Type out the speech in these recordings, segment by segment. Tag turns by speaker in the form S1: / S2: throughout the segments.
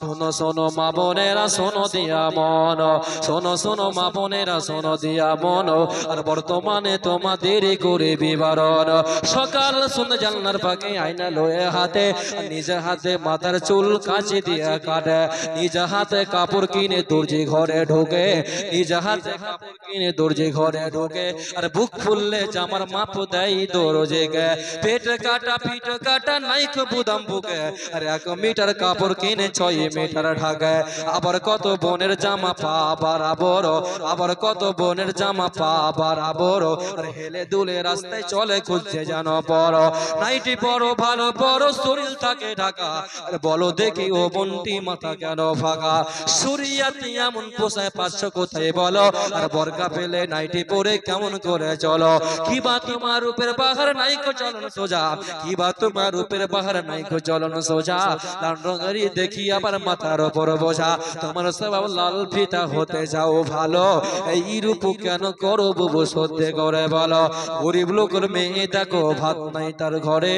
S1: শোনো শোনো মা বোনেরা শোনো দিয়া মন, শোনো শোনো মা বোনেরা শোনো দিয়া মন, আর বর্তমানে তোমাদের করে বিবরণ। সকাল শুনে জানলার পাকে আয়না লয়ে হাতে, নিজের হাতে মাথার চুল কাঁচি দিয়া কাটে, নিজের হাতে কাপড় কিনে দর্জি ঘরে ঢোকে, নিজের হাতে কাপড় কিনে দর্জি ঘরে ঢোকে, আর বুক ফুললে জামার মাপ দেয় দরজিকে। পেট কাটা পিঠ কাটা নাইক বুদাম বুকে, আর 1 মিটার কাপড় কিনে 6 মিটার ঢাকে। আবার কত বোনের জামা পা বরাবর, আবার কত বোনের জামা পা বরাবর, আর হেলে দুলে রাস্তায় চলে খুঁজছে জানো বড়। নাইটি বড় ভালো বড় শরীর থাকে ঢাকা, আর বলো দেখি ও বোনটি মাথা কেন ফাঁকা। সুরিয়াতি এমন পোষায় 500 কোথায় বলো, আর বরকা পেলে নাইটি পরে কেমন করে চলো। কি বা তোমার রূপের বাহার নাইকো চলন সোজা, কি বা তোমার রূপের বাহার নাইকো চলন সোজা। লাল রঙেরই দেখি আবার মাথার উপর বোঝা, তোমার স্বভাব লাল ফিতা হতে যাও ভালো, এই রূপ কেন করো বুবু সত্যি করে বলো। গরিব লোকের মেয়ে দেখো ভাত নাই তার ঘরে,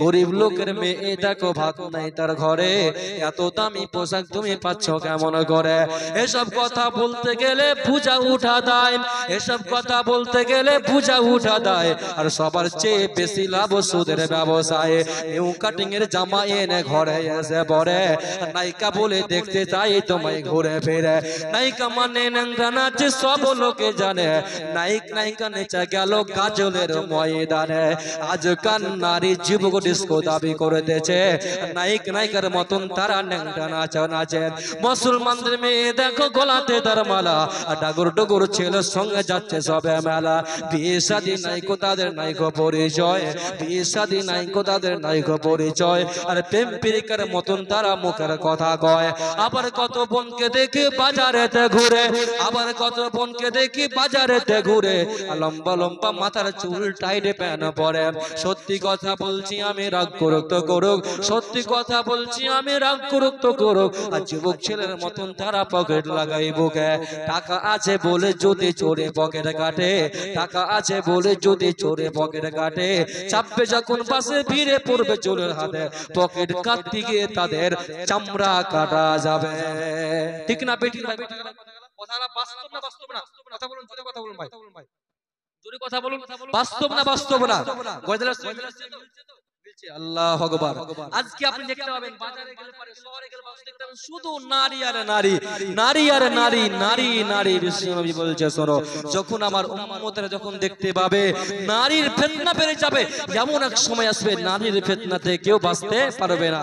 S1: গরিব লোকের মেয়ে দেখো ভাত নাই তার ঘরে, এত দামি পোশাক তুমি পাচ্ছ কেমন করে। এসব কথা বলতে গেলে পূজা উঠা দেয়, এসব কথা বলতে গেলে পূজা উঠা দেয়, আর সবার চেয়ে বেশি লাভ সুদের ব্যবসায়। নিউ কাটিং এর জামা এনে ঘরে এসে পড়ে, নায়িকা বলে দেখতে চাই তোমায় ঘুরে ফিরে। নায়িকা মানে ন্যাংরা নাচ সব লোকে জানে, নায়িক নায়িকা নেচা গেল কাজলের ময়দানে। আজকাল নারী যুবক ডিস্কো দাবি করতেছে, নায়িক নায়িকার মতন তারা ন্যাংরা নাচ নাচে। মুসলমানদের মেয়ে দেখো গলাতে তার মালা, ডাগর ডগর ছেলের সঙ্গে যাচ্ছে সবে মেলা। বিয়ে শাদী নাইকো তাদের নাইকো পরিচয়, বিয়ে শাদী নাইকো তাদের নাইকো পরিচয়, আর প্রেম প্রেমিকার মতন তারা মুখের কথা কয়। আবার কত বোনকে দেখি বাজারেতে ঘুরে, আবার কত বোনকে দেখি বাজারেতে ঘুরে, লম্বা লম্বা মাথার চুল টাইটে প্যান পরে। সত্যি কথা বলছি আমি রাগ করুক তো করুক, সত্যি কথা বলছি আমি রাগ করুক তো করুক, আর যুবক ছেলের মতন তারা পকেট লাগাই বুকে। টাকা আছে বলে যদি চোরে পকেট কাটে, টাকা আছে বলে যদি চোরে পকেট কাটে, চাপবে যখন পাশে ভিড়ে পড়বে চোরের হাতে, পকেট কাটতে গিয়ে তাদের চামড়া কাটা যাবে। ঠিক না বেটি ভাই? কথাটা বাস্তব না বাস্তব না? কথা বলুন, জোরে কথা বলুন ভাই, জোরে কথা বলুন। বাস্তব না বাস্তব না? আল্লাহু আকবার। আজকে আপনি দেখতে পাবেন বাজারে গেলে পরে, শহরে গেলে মানুষ দেখতে পাবেন শুধু নারী আর নারী, নারী আর নারী, নারী নারী। বিশ্বনবী বলছে শোনো, যখন আমার উম্মতেরা যখন দেখতে পাবে নারীর ফিতনা বেড়ে যাবে, এমন এক সময় আসবে নারীর ফিতনা থেকে কেউ বাঁচতে পারবে না।